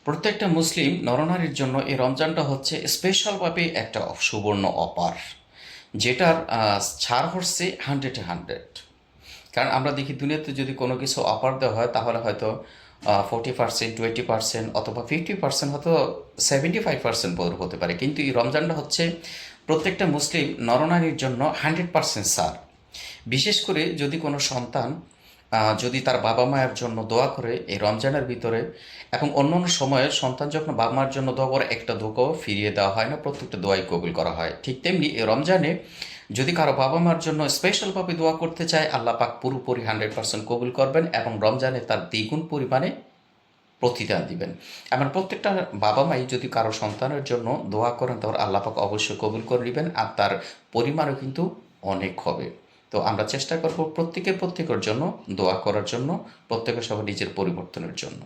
প্রত্যেকটা মুসলিম নরনারীর জন্য এই রমজানটা হচ্ছে স্পেশালভাবে একটা সুবর্ণ অপার, যেটার ছাড় হচ্ছে 100-এ 100। কারণ আমরা দেখি দুনিয়াতে যদি কোনো কিছু অফার দেওয়া হয় তাহলে হয়তো 40%, 20% অথবা 50%, হয়তো 75% হতে পারে, কিন্তু এই রমজানটা হচ্ছে প্রত্যেকটা মুসলিম নরনারীর জন্য 100% ছাড়। বিশেষ করে যদি কোনো সন্তান যদি তার বাবা মায়ের জন্য দোয়া করে এই রমজানের ভিতরে, এবং অন্য অন্য সময়ে সন্তান যখন বাবা মার জন্য দোয়া করে একটা দোয়াও ফিরিয়ে দেওয়া হয় না, প্রত্যেকটা দোয়াই কবুল করা হয়। ঠিক তেমনি এই রমজানে যদি কারো বাবা মার জন্য স্পেশালভাবে দোয়া করতে চায়, আল্লাহ পাক পুরোপুরি 100% কবুল করবেন এবং রমজানে তার দ্বিগুণ পরিমাণে প্রতিদান দিবেন। এমন প্রত্যেকটা বাবা মাই যদি কারো সন্তানের জন্য দোয়া করেন তাহলে আল্লাহ পাক অবশ্যই কবুল করে নেবেন, আর তার পরিমাণও কিন্তু অনেক হবে। তো আমরা চেষ্টা করব প্রত্যেকের জন্য দোয়া করার জন্য, প্রত্যেকের সবার নিজের পরিবর্তনের জন্য।